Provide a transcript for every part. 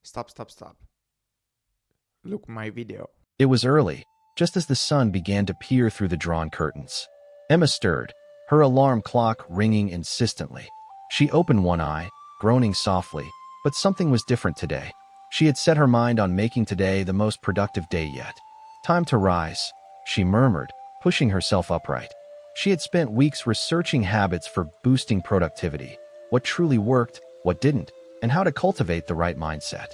Stop. Look my video. It was early, just as the sun began to peer through the drawn curtains. Emma stirred, her alarm clock ringing insistently. She opened one eye, groaning softly, but something was different today. She had set her mind on making today the most productive day yet. "Time to rise," she murmured, pushing herself upright. She had spent weeks researching habits for boosting productivity, what truly worked, what didn't, and how to cultivate the right mindset.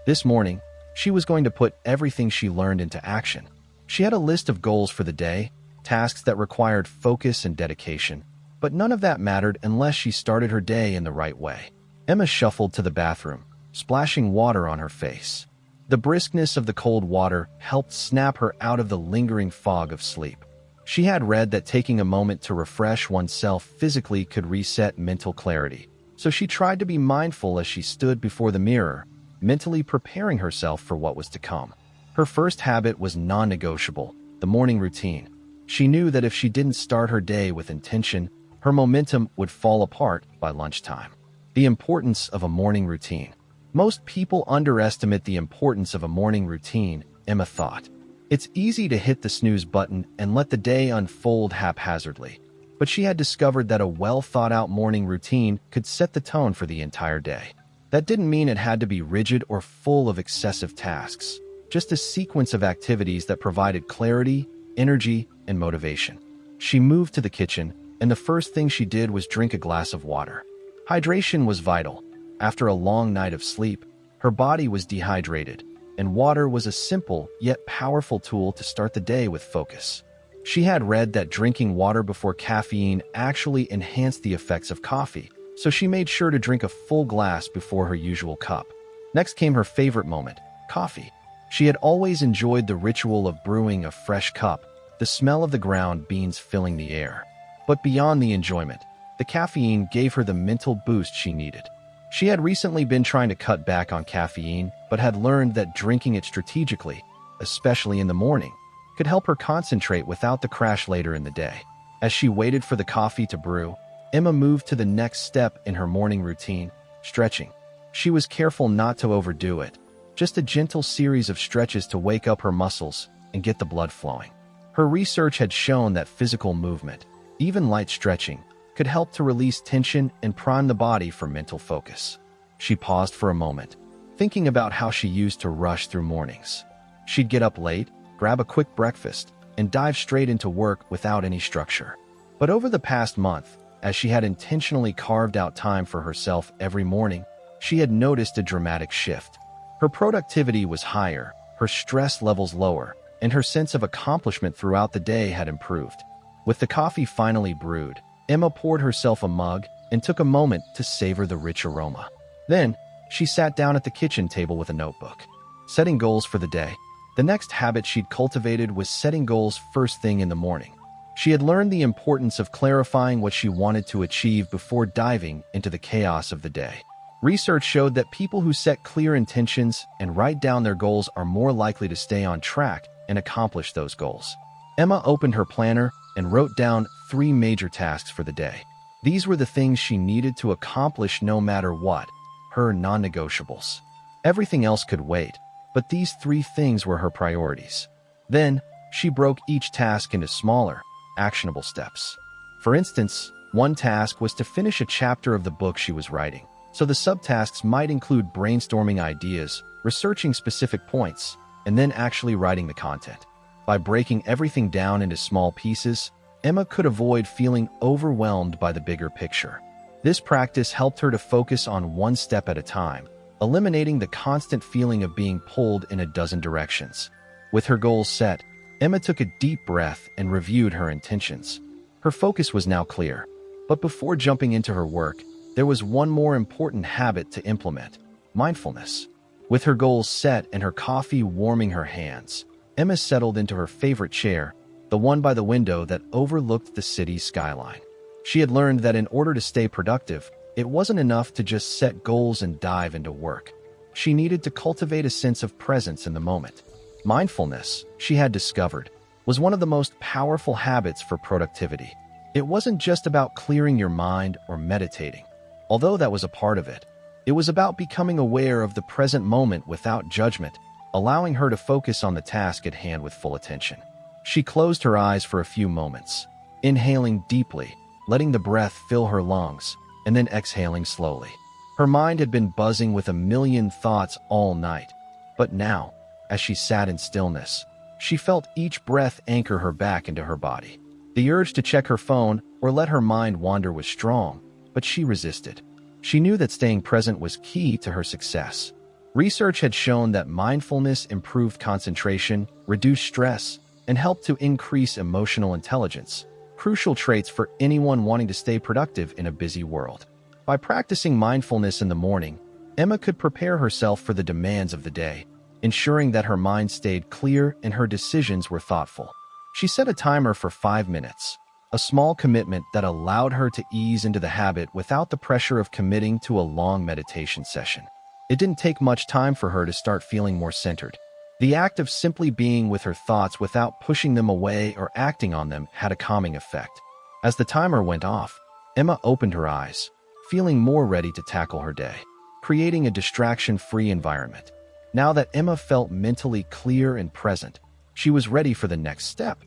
This morning, she was going to put everything she learned into action. She had a list of goals for the day, tasks that required focus and dedication, but none of that mattered unless she started her day in the right way. Emma shuffled to the bathroom, splashing water on her face. The briskness of the cold water helped snap her out of the lingering fog of sleep. She had read that taking a moment to refresh oneself physically could reset mental clarity, so she tried to be mindful as she stood before the mirror, mentally preparing herself for what was to come. Her first habit was non-negotiable, the morning routine. She knew that if she didn't start her day with intention, her momentum would fall apart by lunchtime. The importance of a morning routine. Most people underestimate the importance of a morning routine, Emma thought. It's easy to hit the snooze button and let the day unfold haphazardly, but she had discovered that a well-thought-out morning routine could set the tone for the entire day. That didn't mean it had to be rigid or full of excessive tasks, just a sequence of activities that provided clarity, energy, and motivation. She moved to the kitchen, and the first thing she did was drink a glass of water. Hydration was vital. After a long night of sleep, her body was dehydrated, and water was a simple yet powerful tool to start the day with focus. She had read that drinking water before caffeine actually enhanced the effects of coffee, so she made sure to drink a full glass before her usual cup. Next came her favorite moment, coffee. She had always enjoyed the ritual of brewing a fresh cup, the smell of the ground beans filling the air. But beyond the enjoyment, the caffeine gave her the mental boost she needed. She had recently been trying to cut back on caffeine, but had learned that drinking it strategically, especially in the morning, could help her concentrate without the crash later in the day. As she waited for the coffee to brew, Emma moved to the next step in her morning routine, stretching. She was careful not to overdo it, just a gentle series of stretches to wake up her muscles and get the blood flowing. Her research had shown that physical movement, even light stretching, could help to release tension and prime the body for mental focus. She paused for a moment, thinking about how she used to rush through mornings. She'd get up late, grab a quick breakfast, and dive straight into work without any structure. But over the past month, as she had intentionally carved out time for herself every morning, she had noticed a dramatic shift. Her productivity was higher, her stress levels lower, and her sense of accomplishment throughout the day had improved. With the coffee finally brewed, Emma poured herself a mug and took a moment to savor the rich aroma. Then, she sat down at the kitchen table with a notebook, setting goals for the day. The next habit she'd cultivated was setting goals first thing in the morning. She had learned the importance of clarifying what she wanted to achieve before diving into the chaos of the day. Research showed that people who set clear intentions and write down their goals are more likely to stay on track and accomplish those goals. Emma opened her planner and wrote down 3 major tasks for the day. These were the things she needed to accomplish no matter what, her non-negotiables. Everything else could wait, but these 3 things were her priorities. Then, she broke each task into smaller, actionable steps. For instance, one task was to finish a chapter of the book she was writing, so the subtasks might include brainstorming ideas, researching specific points, and then actually writing the content. By breaking everything down into small pieces, Emma could avoid feeling overwhelmed by the bigger picture. This practice helped her to focus on one step at a time, eliminating the constant feeling of being pulled in a dozen directions. With her goals set, Emma took a deep breath and reviewed her intentions. Her focus was now clear, but before jumping into her work, there was one more important habit to implement: mindfulness. With her goals set and her coffee warming her hands, Emma settled into her favorite chair, the one by the window that overlooked the city's skyline. She had learned that in order to stay productive, it wasn't enough to just set goals and dive into work. She needed to cultivate a sense of presence in the moment. Mindfulness, she had discovered, was one of the most powerful habits for productivity. It wasn't just about clearing your mind or meditating, although that was a part of it. It was about becoming aware of the present moment without judgment, allowing her to focus on the task at hand with full attention. She closed her eyes for a few moments, inhaling deeply, letting the breath fill her lungs, and then exhaling slowly. Her mind had been buzzing with a million thoughts all night, but now, as she sat in stillness, she felt each breath anchor her back into her body. The urge to check her phone or let her mind wander was strong, but she resisted. She knew that staying present was key to her success. Research had shown that mindfulness improved concentration, reduced stress, and helped to increase emotional intelligence, crucial traits for anyone wanting to stay productive in a busy world. By practicing mindfulness in the morning, Emma could prepare herself for the demands of the day, ensuring that her mind stayed clear and her decisions were thoughtful. She set a timer for 5 minutes, a small commitment that allowed her to ease into the habit without the pressure of committing to a long meditation session. It didn't take much time for her to start feeling more centered. The act of simply being with her thoughts without pushing them away or acting on them had a calming effect. As the timer went off, Emma opened her eyes, feeling more ready to tackle her day, creating a distraction-free environment. Now that Emma felt mentally clear and present, she was ready for the next step,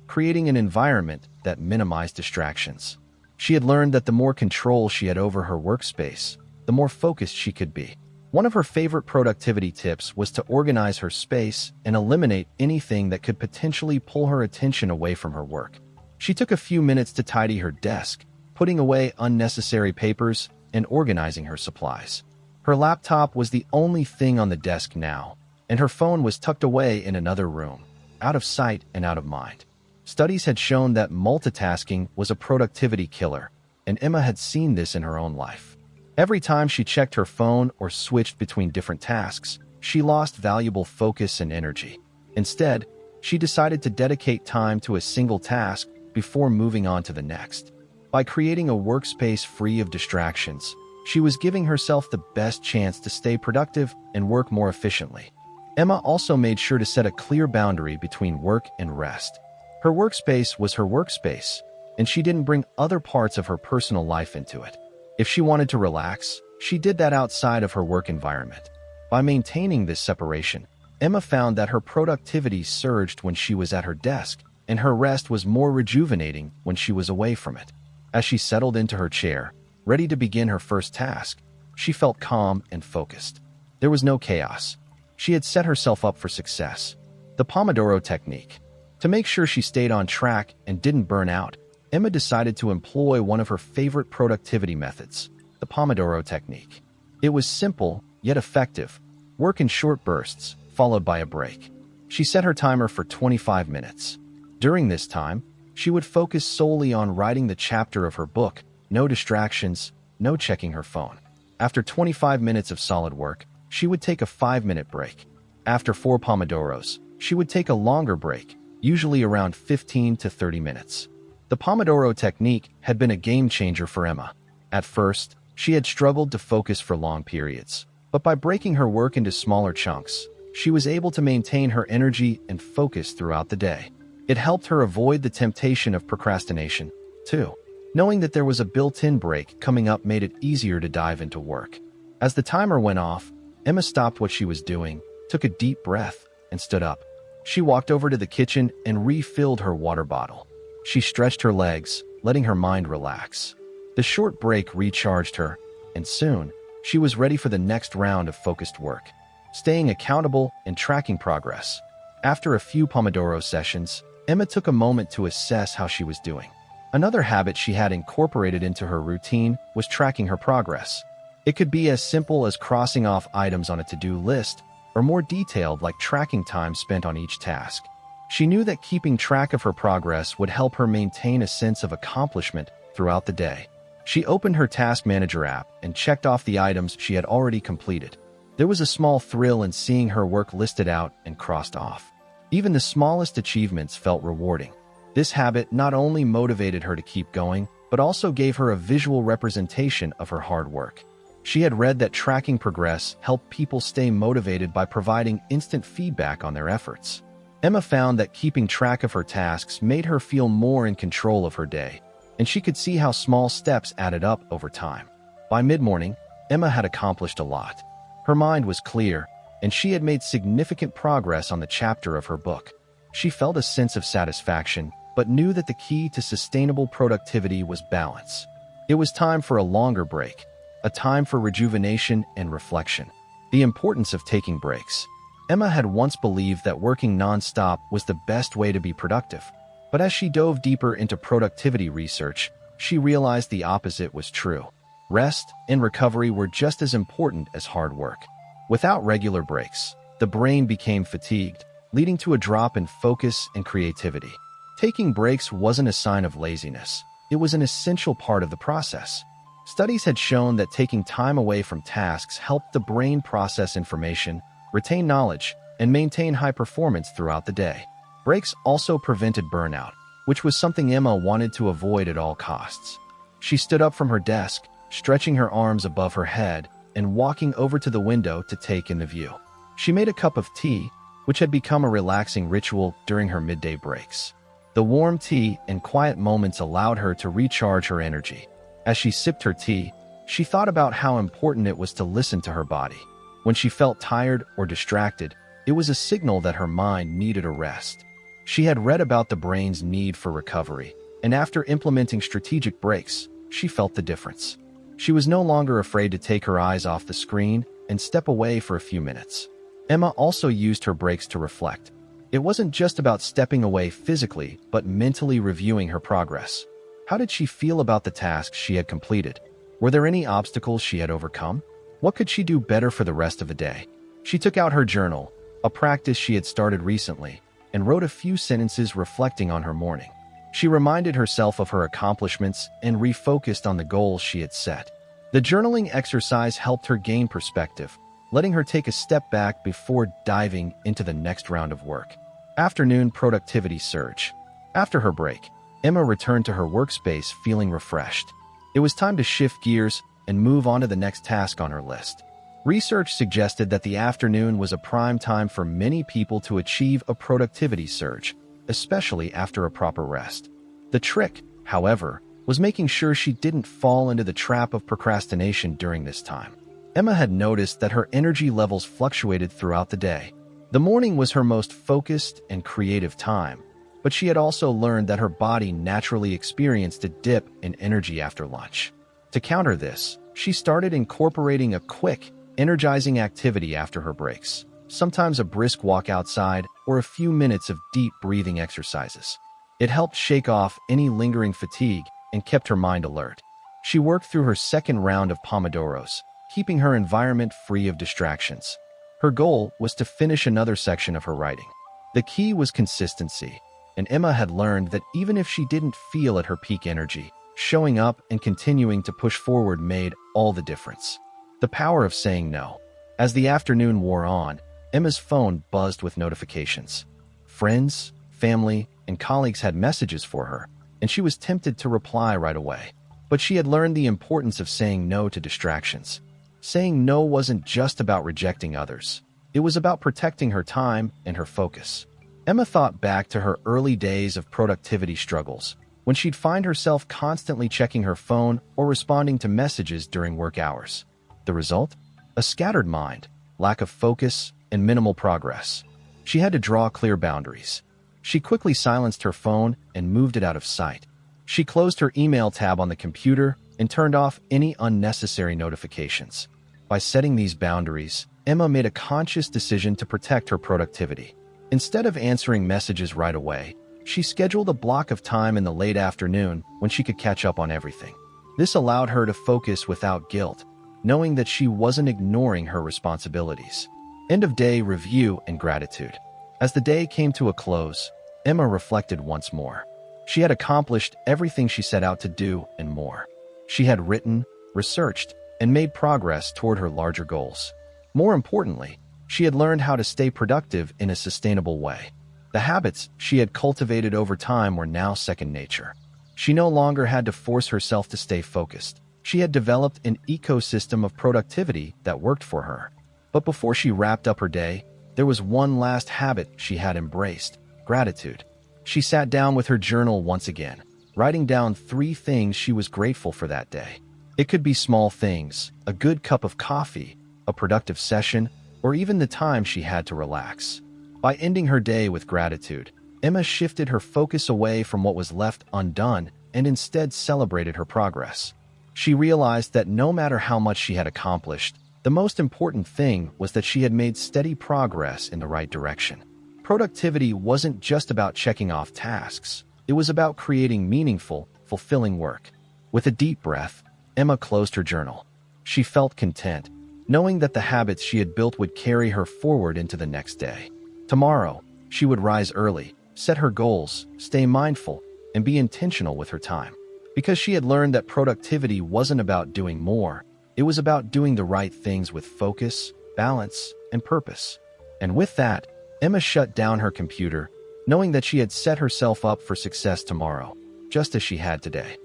creating an environment that minimized distractions. She had learned that the more control she had over her workspace, the more focused she could be. One of her favorite productivity tips was to organize her space and eliminate anything that could potentially pull her attention away from her work. She took a few minutes to tidy her desk, putting away unnecessary papers and organizing her supplies. Her laptop was the only thing on the desk now, and her phone was tucked away in another room, out of sight and out of mind. Studies had shown that multitasking was a productivity killer, and Emma had seen this in her own life. Every time she checked her phone or switched between different tasks, she lost valuable focus and energy. Instead, she decided to dedicate time to a single task before moving on to the next. By creating a workspace free of distractions, she was giving herself the best chance to stay productive and work more efficiently. Emma also made sure to set a clear boundary between work and rest. Her workspace was her workspace, and she didn't bring other parts of her personal life into it. If she wanted to relax, she did that outside of her work environment. By maintaining this separation, Emma found that her productivity surged when she was at her desk, and her rest was more rejuvenating when she was away from it. As she settled into her chair, ready to begin her first task, she felt calm and focused. There was no chaos. She had set herself up for success. The Pomodoro Technique. To make sure she stayed on track and didn't burn out, Emma decided to employ one of her favorite productivity methods, the Pomodoro Technique. It was simple, yet effective. Work in short bursts, followed by a break. She set her timer for 25 minutes. During this time, she would focus solely on writing the chapter of her book, no distractions, no checking her phone. After 25 minutes of solid work, she would take a 5-minute break. After 4 Pomodoros, she would take a longer break, usually around 15 to 30 minutes. The Pomodoro Technique had been a game changer for Emma. At first, she had struggled to focus for long periods, but by breaking her work into smaller chunks, she was able to maintain her energy and focus throughout the day. It helped her avoid the temptation of procrastination, too. Knowing that there was a built-in break coming up made it easier to dive into work. As the timer went off, Emma stopped what she was doing, took a deep breath, and stood up. She walked over to the kitchen and refilled her water bottle. She stretched her legs, letting her mind relax. The short break recharged her, and soon, she was ready for the next round of focused work, staying accountable and tracking progress. After a few Pomodoro sessions, Emma took a moment to assess how she was doing. Another habit she had incorporated into her routine was tracking her progress. It could be as simple as crossing off items on a to-do list, or more detailed like tracking time spent on each task. She knew that keeping track of her progress would help her maintain a sense of accomplishment throughout the day. She opened her Task Manager app and checked off the items she had already completed. There was a small thrill in seeing her work listed out and crossed off. Even the smallest achievements felt rewarding. This habit not only motivated her to keep going, but also gave her a visual representation of her hard work. She had read that tracking progress helped people stay motivated by providing instant feedback on their efforts. Emma found that keeping track of her tasks made her feel more in control of her day, and she could see how small steps added up over time. By mid-morning, Emma had accomplished a lot. Her mind was clear, and she had made significant progress on the chapter of her book. She felt a sense of satisfaction, but knew that the key to sustainable productivity was balance. It was time for a longer break, a time for rejuvenation and reflection. The importance of taking breaks. Emma had once believed that working non-stop was the best way to be productive. But as she dove deeper into productivity research, she realized the opposite was true. Rest and recovery were just as important as hard work. Without regular breaks, the brain became fatigued, leading to a drop in focus and creativity. Taking breaks wasn't a sign of laziness. It was an essential part of the process. Studies had shown that taking time away from tasks helped the brain process information, retain knowledge, and maintain high performance throughout the day. Breaks also prevented burnout, which was something Emma wanted to avoid at all costs. She stood up from her desk, stretching her arms above her head and walking over to the window to take in the view. She made a cup of tea, which had become a relaxing ritual during her midday breaks. The warm tea and quiet moments allowed her to recharge her energy. As she sipped her tea, she thought about how important it was to listen to her body. When she felt tired or distracted, it was a signal that her mind needed a rest. She had read about the brain's need for recovery, and after implementing strategic breaks, she felt the difference. She was no longer afraid to take her eyes off the screen and step away for a few minutes. Emma also used her breaks to reflect. It wasn't just about stepping away physically, but mentally reviewing her progress. How did she feel about the tasks she had completed? Were there any obstacles she had overcome? What could she do better for the rest of the day? She took out her journal, a practice she had started recently, and wrote a few sentences reflecting on her morning. She reminded herself of her accomplishments and refocused on the goals she had set. The journaling exercise helped her gain perspective, letting her take a step back before diving into the next round of work. Afternoon productivity surge. After her break, Emma returned to her workspace feeling refreshed. It was time to shift gears and move on to the next task on her list. Research suggested that the afternoon was a prime time for many people to achieve a productivity surge, especially after a proper rest. The trick, however, was making sure she didn't fall into the trap of procrastination during this time. Emma had noticed that her energy levels fluctuated throughout the day. The morning was her most focused and creative time, but she had also learned that her body naturally experienced a dip in energy after lunch. To counter this, she started incorporating a quick, energizing activity after her breaks, sometimes a brisk walk outside or a few minutes of deep breathing exercises. It helped shake off any lingering fatigue and kept her mind alert. She worked through her second round of Pomodoros, keeping her environment free of distractions. Her goal was to finish another section of her writing. The key was consistency, and Emma had learned that even if she didn't feel at her peak energy, showing up and continuing to push forward made all the difference. The power of saying no. As the afternoon wore on, Emma's phone buzzed with notifications. Friends, family, and colleagues had messages for her, and she was tempted to reply right away. But she had learned the importance of saying no to distractions. Saying no wasn't just about rejecting others. It was about protecting her time and her focus. Emma thought back to her early days of productivity struggles, when she'd find herself constantly checking her phone or responding to messages during work hours. The result? A scattered mind, lack of focus, and minimal progress. She had to draw clear boundaries. She quickly silenced her phone and moved it out of sight. She closed her email tab on the computer and turned off any unnecessary notifications. By setting these boundaries, Emma made a conscious decision to protect her productivity. Instead of answering messages right away, she scheduled a block of time in the late afternoon when she could catch up on everything. This allowed her to focus without guilt, knowing that she wasn't ignoring her responsibilities. End-of-day review and gratitude. As the day came to a close, Emma reflected once more. She had accomplished everything she set out to do and more. She had written, researched, and made progress toward her larger goals. More importantly, she had learned how to stay productive in a sustainable way. The habits she had cultivated over time were now second nature. She no longer had to force herself to stay focused. She had developed an ecosystem of productivity that worked for her. But before she wrapped up her day, there was one last habit she had embraced: gratitude. She sat down with her journal once again, writing down 3 things she was grateful for that day. It could be small things, a good cup of coffee, a productive session, or even the time she had to relax. By ending her day with gratitude, Emma shifted her focus away from what was left undone and instead celebrated her progress. She realized that no matter how much she had accomplished, the most important thing was that she had made steady progress in the right direction. Productivity wasn't just about checking off tasks. It was about creating meaningful, fulfilling work. With a deep breath, Emma closed her journal. She felt content, knowing that the habits she had built would carry her forward into the next day. Tomorrow, she would rise early, set her goals, stay mindful, and be intentional with her time. Because she had learned that productivity wasn't about doing more, it was about doing the right things with focus, balance, and purpose. And with that, Emma shut down her computer, knowing that she had set herself up for success tomorrow, just as she had today.